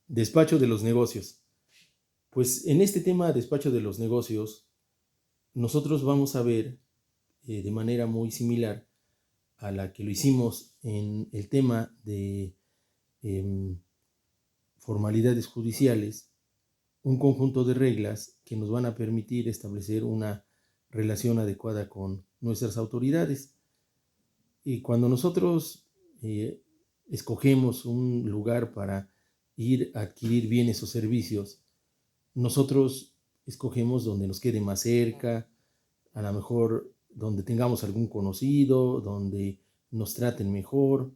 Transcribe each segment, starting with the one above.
Despacho de los negocios. Pues en este tema, despacho de los negocios, nosotros vamos a ver de manera muy similar a la que lo hicimos en el tema de eh, formalidades judiciales, un conjunto de reglas que nos van a permitir establecer una relación adecuada con nuestras autoridades. Y cuando nosotros eh, escogemos un lugar para ir a adquirir bienes o servicios, nosotros escogemos donde nos quede más cerca, a lo mejor donde tengamos algún conocido, donde nos traten mejor.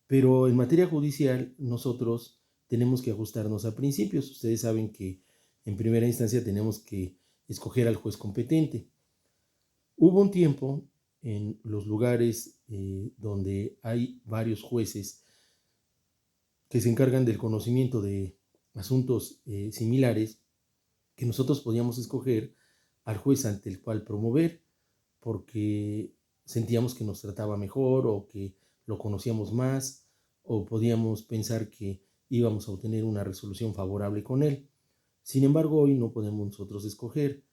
Pero en materia judicial nosotros tenemos que ajustarnos a principios. Ustedes saben que en primera instancia tenemos que escoger al juez competente. Hubo un tiempo en los lugares donde hay varios jueces que se encargan del conocimiento de asuntos similares, que nosotros podíamos escoger al juez ante el cual promover, porque sentíamos que nos trataba mejor o que lo conocíamos más, o podíamos pensar que íbamos a obtener una resolución favorable con él. Sin embargo, hoy no podemos nosotros escoger.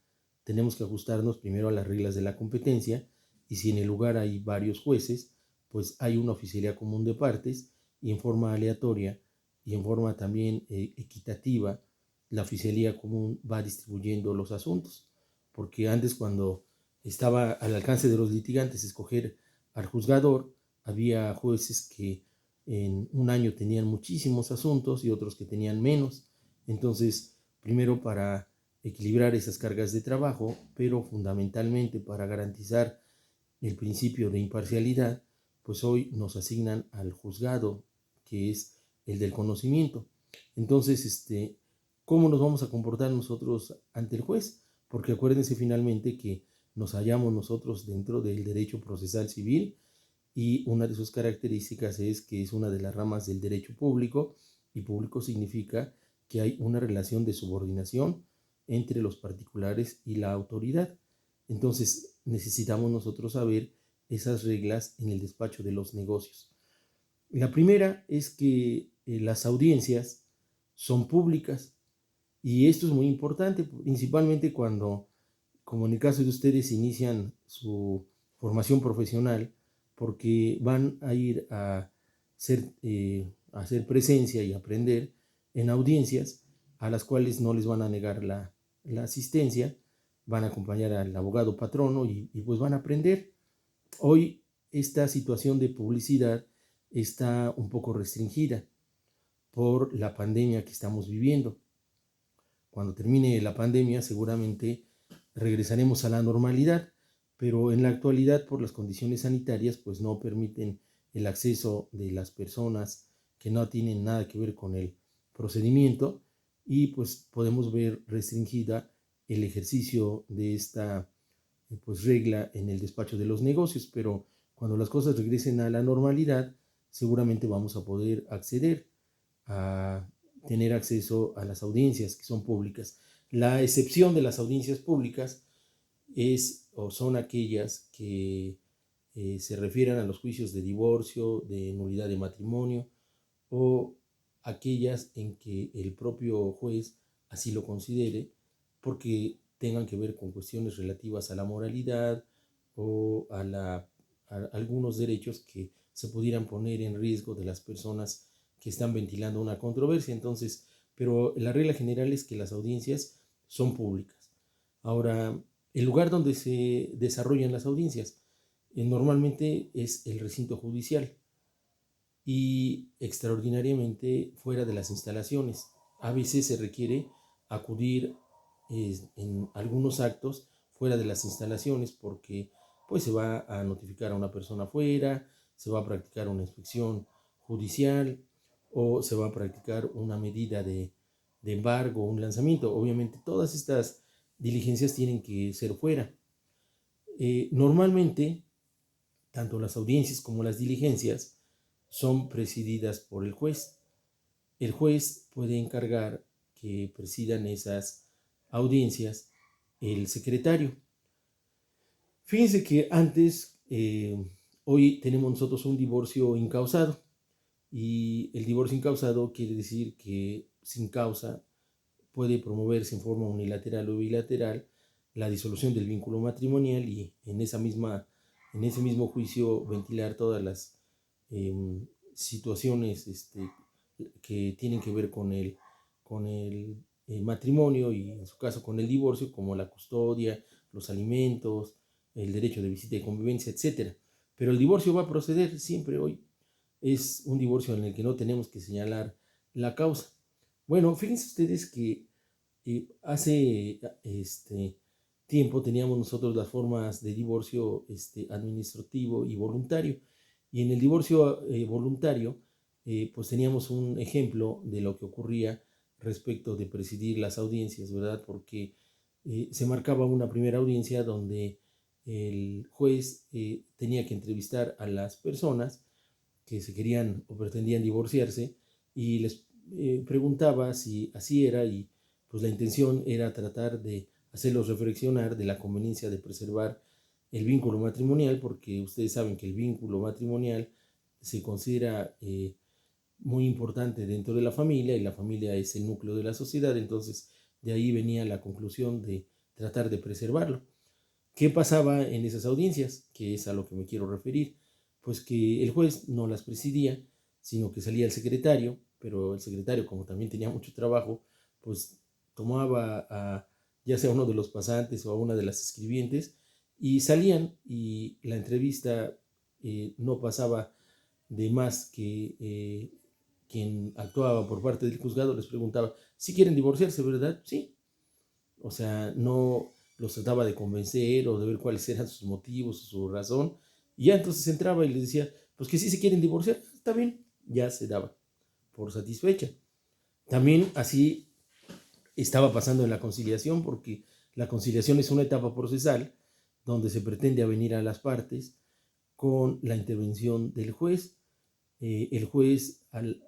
Tenemos que ajustarnos primero a las reglas de la competencia, y si en el lugar hay varios jueces, pues hay una oficialía común de partes, y en forma aleatoria y en forma también equitativa, la oficialía común va distribuyendo los asuntos. Porque antes, cuando estaba al alcance de los litigantes escoger al juzgador, había jueces que en un año tenían muchísimos asuntos y otros que tenían menos. Entonces, primero, para equilibrar esas cargas de trabajo, pero fundamentalmente para garantizar el principio de imparcialidad, pues hoy nos asignan al juzgado, que es el del conocimiento. Entonces, ¿cómo nos vamos a comportar nosotros ante el juez? Porque acuérdense finalmente que nos hallamos nosotros dentro del derecho procesal civil, y una de sus características es que es una de las ramas del derecho público, y público significa que hay una relación de subordinación entre los particulares y la autoridad. Entonces necesitamos nosotros saber esas reglas en el despacho de los negocios. La primera es que las audiencias son públicas, y esto es muy importante, principalmente cuando, como en el caso de ustedes, inician su formación profesional, porque van a ir a hacer presencia y aprender en audiencias a las cuales no les van a negar la asistencia, van a acompañar al abogado patrono y pues van a aprender. Hoy esta situación de publicidad está un poco restringida por la pandemia que estamos viviendo. Cuando termine la pandemia, seguramente regresaremos a la normalidad, pero en la actualidad, por las condiciones sanitarias, pues no permiten el acceso de las personas que no tienen nada que ver con el procedimiento, y pues podemos ver restringida el ejercicio de esta pues regla en el despacho de los negocios. Pero cuando las cosas regresen a la normalidad, seguramente vamos a poder acceder a tener acceso a las audiencias que son públicas. La excepción de las audiencias públicas es o son aquellas que se refieren a los juicios de divorcio, de nulidad de matrimonio, o aquellas en que el propio juez así lo considere, porque tengan que ver con cuestiones relativas a la moralidad o a algunos derechos que se pudieran poner en riesgo de las personas que están ventilando una controversia. Entonces, pero la regla general es que las audiencias son públicas. Ahora, el lugar donde se desarrollan las audiencias normalmente es el recinto judicial, y extraordinariamente fuera de las instalaciones. A veces se requiere acudir en algunos actos fuera de las instalaciones, porque pues se va a notificar a una persona fuera, se va a practicar una inspección judicial, o se va a practicar una medida de embargo, un lanzamiento. Obviamente todas estas diligencias tienen que ser fuera. Normalmente, tanto las audiencias como las diligencias son presididas por el juez. El juez puede encargar que presidan esas audiencias el secretario. Fíjense que antes, hoy tenemos nosotros un divorcio incausado, Y el divorcio incausado quiere decir que sin causa puede promoverse en forma unilateral o bilateral la disolución del vínculo matrimonial y en ese mismo juicio ventilar todas las eh, situaciones que tienen que ver con el matrimonio y en su caso con el divorcio, como la custodia, los alimentos, el derecho de visita y convivencia, etc. Pero el divorcio va a proceder siempre hoy. Es un divorcio en el que no tenemos que señalar la causa. Bueno, fíjense ustedes que hace tiempo teníamos nosotros las formas de divorcio administrativo y voluntario. Y en el divorcio voluntario, pues teníamos un ejemplo de lo que ocurría respecto de presidir las audiencias, ¿verdad? Porque se marcaba una primera audiencia donde el juez tenía que entrevistar a las personas que se querían o pretendían divorciarse y les preguntaba si así era y pues la intención era tratar de hacerlos reflexionar de la conveniencia de preservar el vínculo matrimonial, porque ustedes saben que el vínculo matrimonial se considera muy importante dentro de la familia y la familia es el núcleo de la sociedad, entonces de ahí venía la conclusión de tratar de preservarlo. ¿Qué pasaba en esas audiencias? Que es a lo que me quiero referir. Pues que el juez no las presidía, sino que salía el secretario, pero el secretario, como también tenía mucho trabajo, pues tomaba a ya sea uno de los pasantes o a una de las escribientes y salían y la entrevista no pasaba de más que quien actuaba por parte del juzgado les preguntaba si quieren divorciarse, ¿verdad? Sí. O sea, no los trataba de convencer o de ver cuáles eran sus motivos o su razón. Y ya entonces entraba y les decía, pues que si se quieren divorciar, está bien, ya se daba por satisfecha. También así estaba pasando en la conciliación, porque la conciliación es una etapa procesal donde se pretende avenir a las partes con la intervención del juez. El juez, al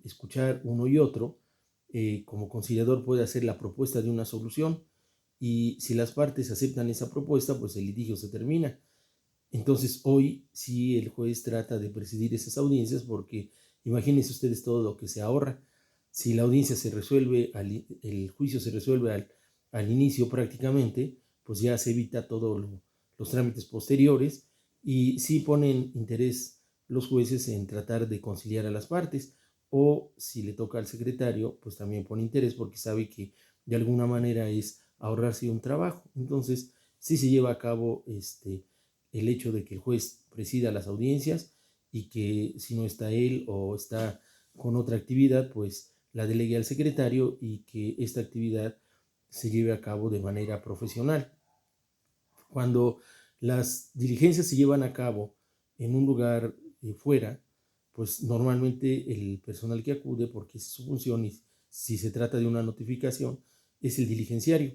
escuchar uno y otro, como conciliador puede hacer la propuesta de una solución y si las partes aceptan esa propuesta, pues el litigio se termina. Entonces hoy sí el juez trata de presidir esas audiencias porque imagínense ustedes todo lo que se ahorra. Si la audiencia se resuelve, el juicio se resuelve al inicio prácticamente, pues ya se evita todos los trámites posteriores y sí ponen interés los jueces en tratar de conciliar a las partes, o si le toca al secretario, pues también pone interés porque sabe que de alguna manera es ahorrarse un trabajo. Entonces sí se lleva a cabo el hecho de que el juez presida las audiencias y que si no está él o está con otra actividad, pues la delegue al secretario y que esta actividad se lleve a cabo de manera profesional. Cuando las diligencias se llevan a cabo en un lugar fuera, pues normalmente el personal que acude, porque es su función y si se trata de una notificación, es el diligenciario.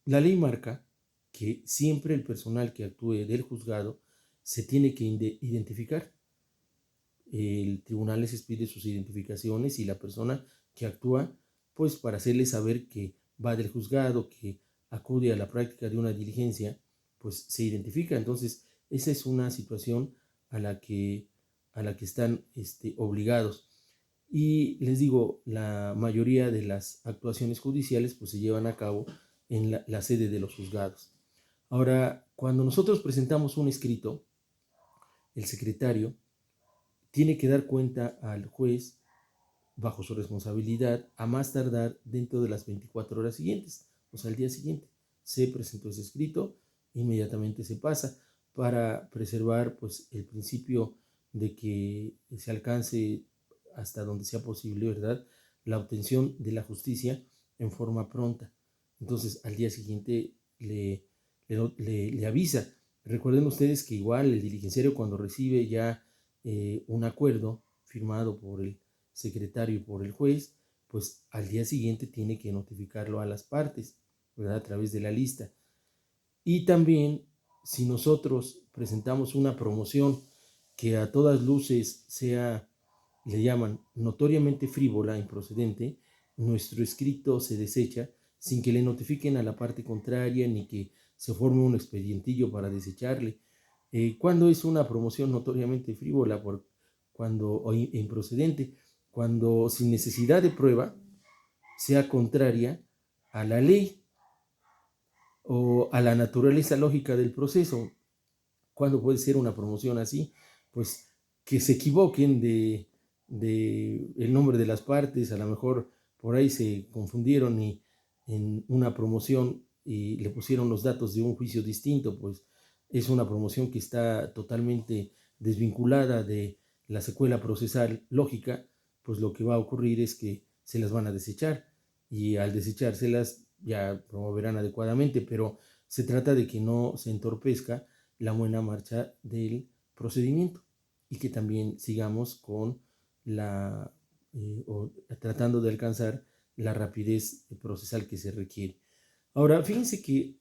La ley marca que siempre el personal que actúe del juzgado se tiene que identificar. El tribunal les expide sus identificaciones y la persona que actúa, pues para hacerle saber que va del juzgado, que acude a la práctica de una diligencia, pues se identifica. Entonces, esa es una situación a la que están obligados. Y les digo, la mayoría de las actuaciones judiciales pues se llevan a cabo en la sede de los juzgados. Ahora, cuando nosotros presentamos un escrito, el secretario tiene que dar cuenta al juez bajo su responsabilidad a más tardar dentro de las 24 horas siguientes, o sea, el día siguiente. Se presentó ese escrito, inmediatamente se pasa para preservar pues el principio de que se alcance hasta donde sea posible, ¿verdad?, la obtención de la justicia en forma pronta. Entonces, al día siguiente le avisa. Recuerden ustedes que igual el diligenciario cuando recibe ya un acuerdo firmado por el secretario y por el juez, pues al día siguiente tiene que notificarlo a las partes, ¿verdad?, a través de la lista. Y también, si nosotros presentamos una promoción que a todas luces sea, le llaman notoriamente frívola, improcedente, nuestro escrito se desecha sin que le notifiquen a la parte contraria ni que se forme un expedientillo para desecharle. ¿Cuándo es una promoción notoriamente frívola? o improcedente, cuando sin necesidad de prueba sea contraria a la ley o a la naturaleza lógica del proceso. ¿Cuándo puede ser una promoción así? Pues que se equivoquen de el nombre de las partes, a lo mejor por ahí se confundieron y en una promoción y le pusieron los datos de un juicio distinto, pues es una promoción que está totalmente desvinculada de la secuela procesal lógica, pues lo que va a ocurrir es que se las van a desechar y al desechárselas ya promoverán adecuadamente, pero se trata de que no se entorpezca la buena marcha del procedimiento y que también sigamos con tratando de alcanzar la rapidez procesal que se requiere. Ahora, fíjense que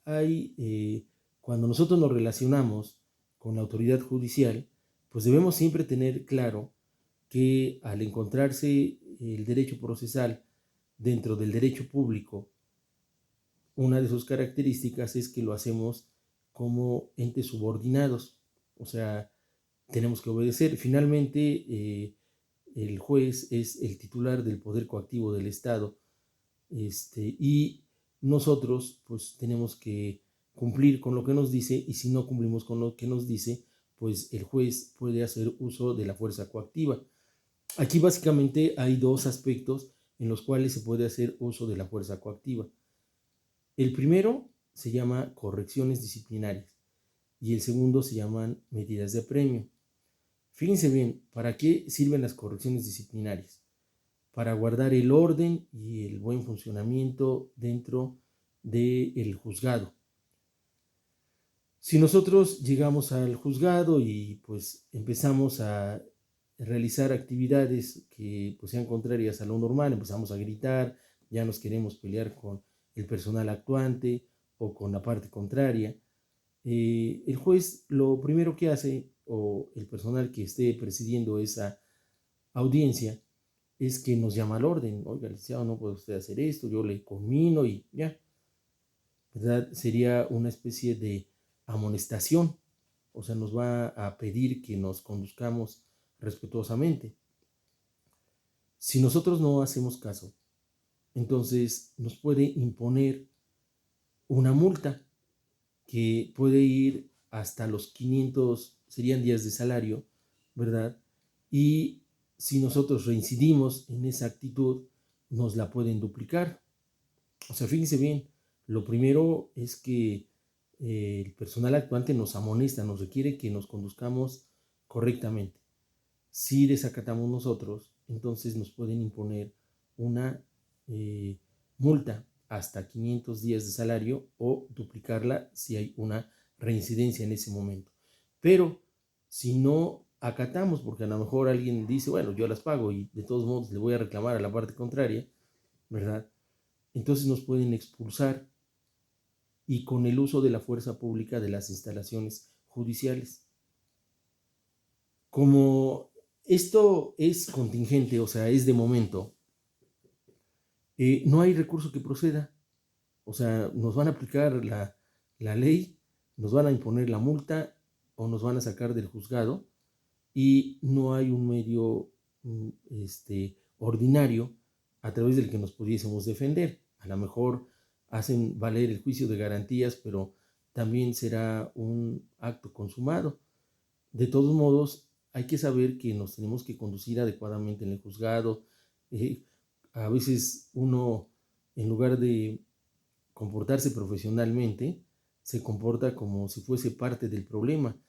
cuando nosotros nos relacionamos con la autoridad judicial, pues debemos siempre tener claro que al encontrarse el derecho procesal dentro del derecho público, una de sus características es que lo hacemos como entes subordinados, o sea, tenemos que obedecer. Finalmente, el juez es el titular del poder coactivo del Estado, y nosotros pues tenemos que cumplir con lo que nos dice, y si no cumplimos con lo que nos dice, pues el juez puede hacer uso de la fuerza coactiva. Aquí básicamente hay dos aspectos en los cuales se puede hacer uso de la fuerza coactiva. El primero se llama correcciones disciplinarias y el segundo se llaman medidas de apremio. Fíjense bien, ¿para qué sirven las correcciones disciplinarias? Para guardar el orden y el buen funcionamiento dentro del juzgado. Si nosotros llegamos al juzgado y pues empezamos a realizar actividades que pues sean contrarias a lo normal, empezamos a gritar, ya nos queremos pelear con el personal actuante o con la parte contraria, el juez lo primero que hace, o el personal que esté presidiendo esa audiencia, es que nos llama al orden. Oiga, licenciado, no puede usted hacer esto, yo le conmino y ya, ¿verdad? Sería una especie de amonestación, o sea, nos va a pedir que nos conduzcamos respetuosamente. Si nosotros no hacemos caso, entonces nos puede imponer una multa que puede ir hasta los 500, serían días de salario, ¿verdad? Y si nosotros reincidimos en esa actitud, nos la pueden duplicar. O sea, fíjense bien, lo primero es que el personal actuante nos amonesta, nos requiere que nos conduzcamos correctamente. Si desacatamos nosotros, entonces nos pueden imponer una multa hasta 500 días de salario o duplicarla si hay una reincidencia en ese momento. Pero si no acatamos, porque a lo mejor alguien dice, bueno, yo las pago y de todos modos le voy a reclamar a la parte contraria, ¿verdad? Entonces nos pueden expulsar y con el uso de la fuerza pública de las instalaciones judiciales. Como esto es contingente, o sea, es de momento, no hay recurso que proceda. O sea, nos van a aplicar la ley, nos van a imponer la multa o nos van a sacar del juzgado y no hay un medio ordinario a través del que nos pudiésemos defender. A lo mejor hacen valer el juicio de garantías, pero también será un acto consumado. De todos modos, hay que saber que nos tenemos que conducir adecuadamente en el juzgado. A veces uno, en lugar de comportarse profesionalmente, se comporta como si fuese parte del problema.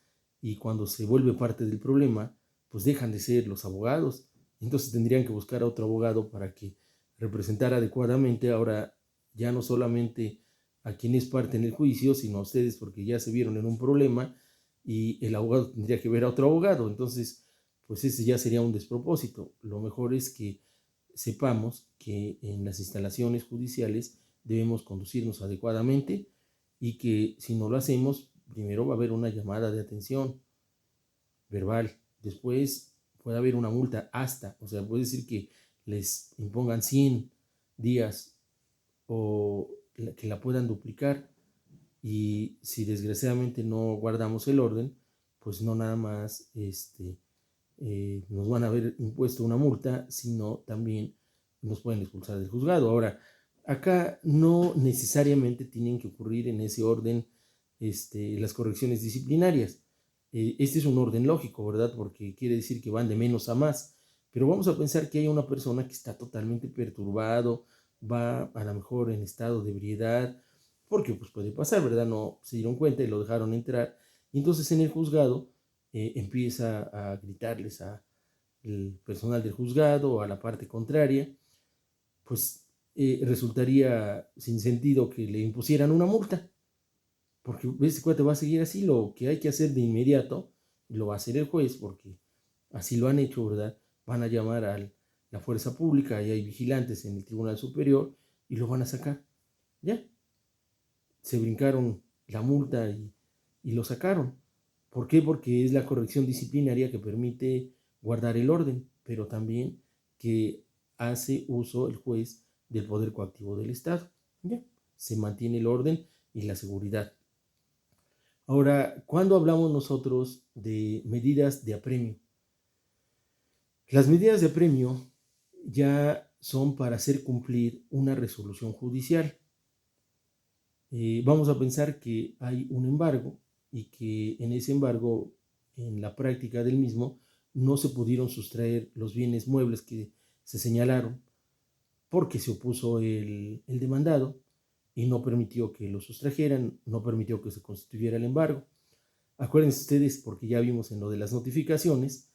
Y cuando se vuelve parte del problema, pues dejan de ser los abogados. Entonces tendrían que buscar a otro abogado para que representara adecuadamente ahora ya no solamente a quien es parte en el juicio, sino a ustedes porque ya se vieron en un problema y el abogado tendría que ver a otro abogado. Entonces, pues ese ya sería un despropósito. Lo mejor es que sepamos que en las instalaciones judiciales debemos conducirnos adecuadamente y que si no lo hacemos, primero va a haber una llamada de atención verbal, después puede haber una multa hasta, o sea, puede decir que les impongan 100 días o que la puedan duplicar, y si desgraciadamente no guardamos el orden, pues no nada más nos van a haber impuesto una multa, sino también nos pueden expulsar del juzgado. Ahora, acá no necesariamente tienen que ocurrir en ese orden las correcciones disciplinarias. Este es un orden lógico, ¿verdad? Porque quiere decir que van de menos a más. Pero vamos a pensar que hay una persona que está totalmente perturbado, va a lo mejor en estado de ebriedad, porque pues puede pasar, ¿verdad? No se dieron cuenta y lo dejaron entrar. Y entonces en el juzgado empieza a gritarles al personal del juzgado o a la parte contraria, pues resultaría sin sentido que le impusieran una multa, porque este cuate va a seguir así. Lo que hay que hacer de inmediato lo va a hacer el juez, porque así lo han hecho, ¿verdad? Van a llamar a la fuerza pública, y hay vigilantes en el Tribunal Superior, y lo van a sacar. Ya, se brincaron la multa y lo sacaron. ¿Por qué? Porque es la corrección disciplinaria que permite guardar el orden, pero también que hace uso el juez del poder coactivo del Estado. Ya, se mantiene el orden y la seguridad. Ahora, ¿cuándo hablamos nosotros de medidas de apremio? Las medidas de apremio ya son para hacer cumplir una resolución judicial. Vamos a pensar que hay un embargo y que en ese embargo, en la práctica del mismo, no se pudieron sustraer los bienes muebles que se señalaron porque se opuso el demandado y no permitió que lo sustrajeran, no permitió que se constituyera el embargo. Acuérdense ustedes, porque ya vimos en lo de las notificaciones,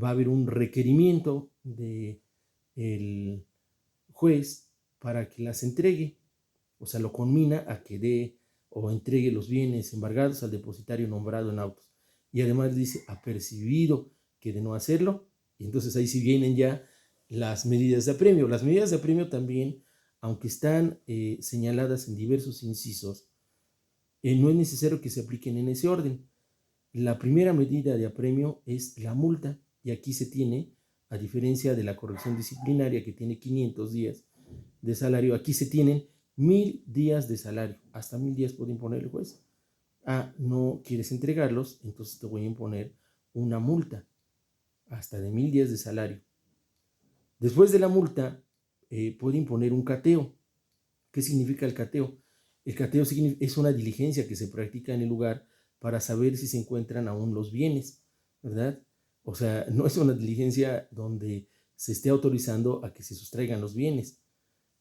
va a haber un requerimiento del juez para que las entregue. O sea, lo conmina a que dé o entregue los bienes embargados al depositario nombrado en autos. Y además dice, apercibido que de no hacerlo. Y entonces ahí sí vienen ya las medidas de apremio. Las medidas de apremio también, aunque están señaladas en diversos incisos, no es necesario que se apliquen en ese orden. La primera medida de apremio es la multa, y aquí se tiene, a diferencia de la corrección disciplinaria que tiene 500 días de salario, aquí se tienen 1000 días de salario. Hasta 1000 días puede imponer el juez. No quieres entregarlos, entonces te voy a imponer una multa hasta de 1000 días de salario. Después de la multa, puede imponer un cateo. ¿Qué significa el cateo? El cateo es una diligencia que se practica en el lugar para saber si se encuentran aún los bienes, ¿verdad? O sea, no es una diligencia donde se esté autorizando a que se sustraigan los bienes.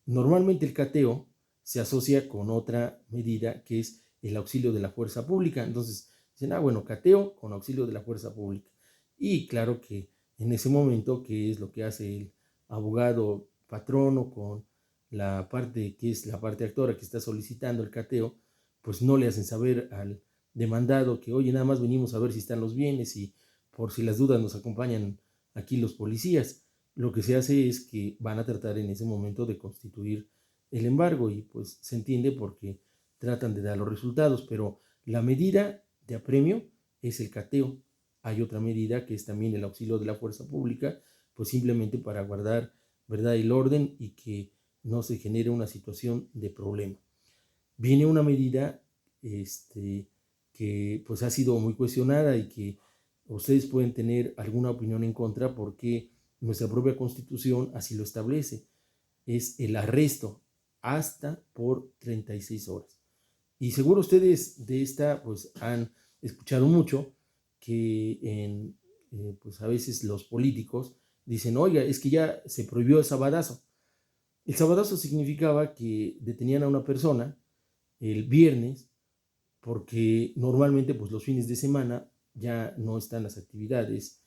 Normalmente el cateo se asocia con otra medida que es el auxilio de la fuerza pública. Entonces dicen, bueno, cateo con auxilio de la fuerza pública. Y claro que en ese momento, que es lo que hace el abogado patrono con la parte que es la parte actora que está solicitando el cateo, pues no le hacen saber al demandado que, oye, nada más venimos a ver si están los bienes y por si las dudas nos acompañan aquí los policías. Lo que se hace es que van a tratar en ese momento de constituir el embargo, y pues se entiende porque tratan de dar los resultados, pero la medida de apremio es el cateo. Hay otra medida que es también el auxilio de la fuerza pública, pues simplemente para guardar, ¿verdad?, el orden y que no se genere una situación de problema. Viene una medida que pues ha sido muy cuestionada y que ustedes pueden tener alguna opinión en contra, porque nuestra propia Constitución así lo establece. Es el arresto hasta por 36 horas. Y seguro ustedes de esta pues han escuchado mucho que pues a veces los políticos dicen, oiga, es que ya se prohibió el sabadazo. El sabadazo significaba que detenían a una persona el viernes, porque normalmente pues los fines de semana ya no están las actividades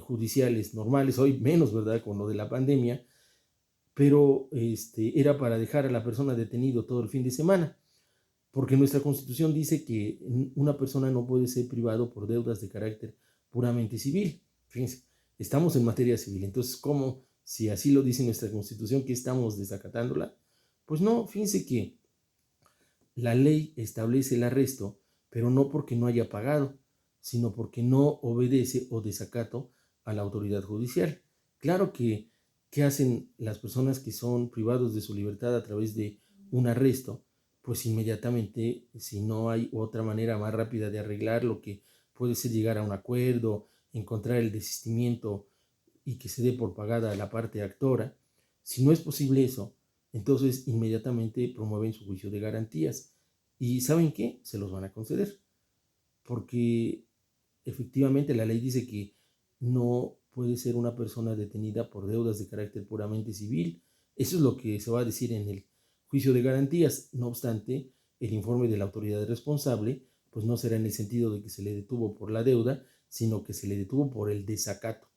judiciales normales, hoy menos, ¿verdad?, con lo de la pandemia, pero era para dejar a la persona detenido todo el fin de semana, porque nuestra Constitución dice que una persona no puede ser privado por deudas de carácter puramente civil. Fíjense, estamos en materia civil, entonces, ¿cómo, si así lo dice nuestra Constitución, que estamos desacatándola? Pues no, fíjense que la ley establece el arresto, pero no porque no haya pagado, sino porque no obedece o desacato a la autoridad judicial. Claro que, ¿qué hacen las personas que son privados de su libertad a través de un arresto? Pues inmediatamente, si no hay otra manera más rápida de arreglar, lo que puede ser llegar a un acuerdo, encontrar el desistimiento y que se dé por pagada la parte actora. Si no es posible eso, entonces inmediatamente promueven su juicio de garantías. ¿Y saben qué? Se los van a conceder. Porque efectivamente la ley dice que no puede ser una persona detenida por deudas de carácter puramente civil. Eso es lo que se va a decir en el juicio de garantías. No obstante, el informe de la autoridad responsable pues no será en el sentido de que se le detuvo por la deuda, sino que se le detuvo por el desacato.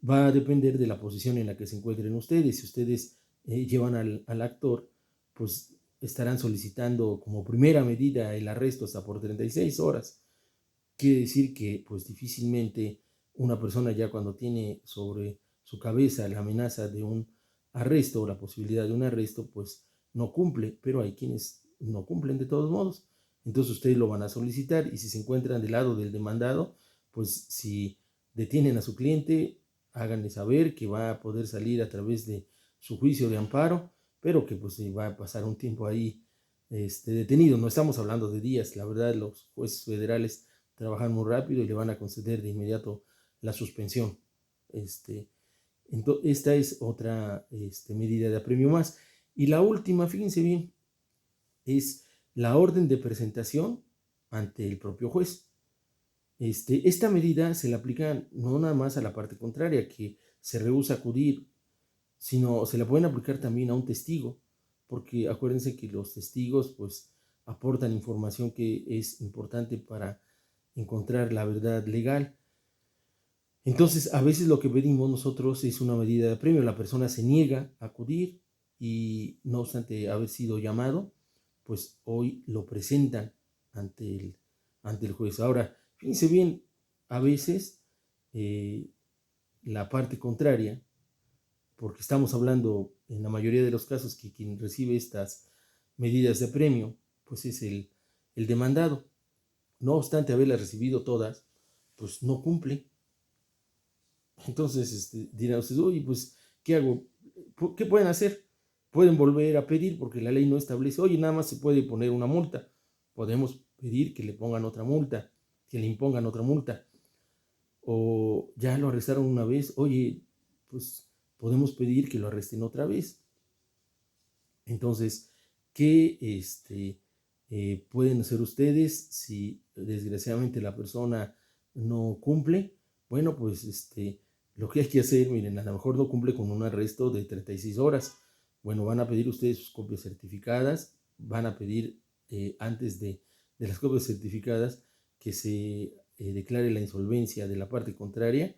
Va a depender de la posición en la que se encuentren ustedes. Si ustedes llevan al actor, pues estarán solicitando como primera medida el arresto hasta por 36 horas. Quiere decir que pues difícilmente una persona ya cuando tiene sobre su cabeza la amenaza de un arresto o la posibilidad de un arresto, pues no cumple, pero hay quienes no cumplen de todos modos. Entonces ustedes lo van a solicitar y si se encuentran del lado del demandado, pues si detienen a su cliente, háganle saber que va a poder salir a través de su juicio de amparo, pero que pues va a pasar un tiempo ahí detenido. No estamos hablando de días, la verdad los jueces federales trabajan muy rápido y le van a conceder de inmediato la suspensión. Esta es otra medida de apremio más. Y la última, fíjense bien, es la orden de presentación ante el propio juez. Esta medida se le aplica no nada más a la parte contraria, que se rehúsa a acudir, sino se la pueden aplicar también a un testigo, porque acuérdense que los testigos pues aportan información que es importante para encontrar la verdad legal. Entonces, a veces lo que pedimos nosotros es una medida de apremio. La persona se niega a acudir y no obstante haber sido llamado, pues hoy lo presentan ante el juez. Ahora, fíjense bien, a veces la parte contraria, porque estamos hablando en la mayoría de los casos que quien recibe estas medidas de apremio, pues es el demandado. No obstante haberlas recibido todas, pues no cumple. Entonces dirán ustedes, oye, pues, ¿qué hago? ¿Qué pueden hacer? Pueden volver a pedir porque la ley no establece, oye, nada más se puede poner una multa. Podemos pedir que le pongan otra multa, que le impongan otra multa. O ya lo arrestaron una vez, oye, pues podemos pedir que lo arresten otra vez. Entonces, ¿qué pueden hacer ustedes si desgraciadamente la persona no cumple? Bueno, pues lo que hay que hacer, miren, a lo mejor no cumple con un arresto de 36 horas. Bueno, van a pedir ustedes sus copias certificadas, van a pedir antes de las copias certificadas que se declare la insolvencia de la parte contraria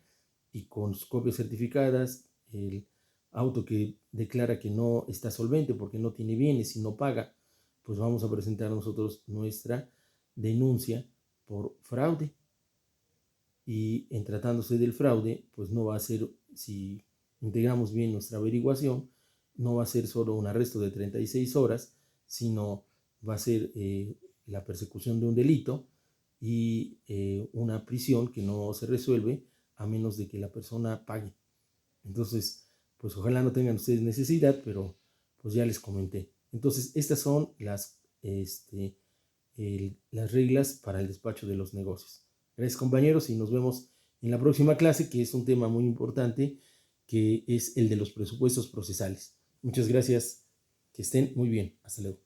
y con sus copias certificadas, el auto que declara que no está solvente porque no tiene bienes y no paga, pues vamos a presentar nosotros nuestra denuncia por fraude. Y en tratándose del fraude, pues no va a ser, si integramos bien nuestra averiguación, no va a ser solo un arresto de 36 horas, sino va a ser la persecución de un delito y una prisión que no se resuelve a menos de que la persona pague. Entonces, pues ojalá no tengan ustedes necesidad, pero pues ya les comenté. Entonces, estas son las reglas para el despacho de los negocios. Gracias, compañeros, y nos vemos en la próxima clase, que es un tema muy importante, que es el de los presupuestos procesales. Muchas gracias, que estén muy bien. Hasta luego.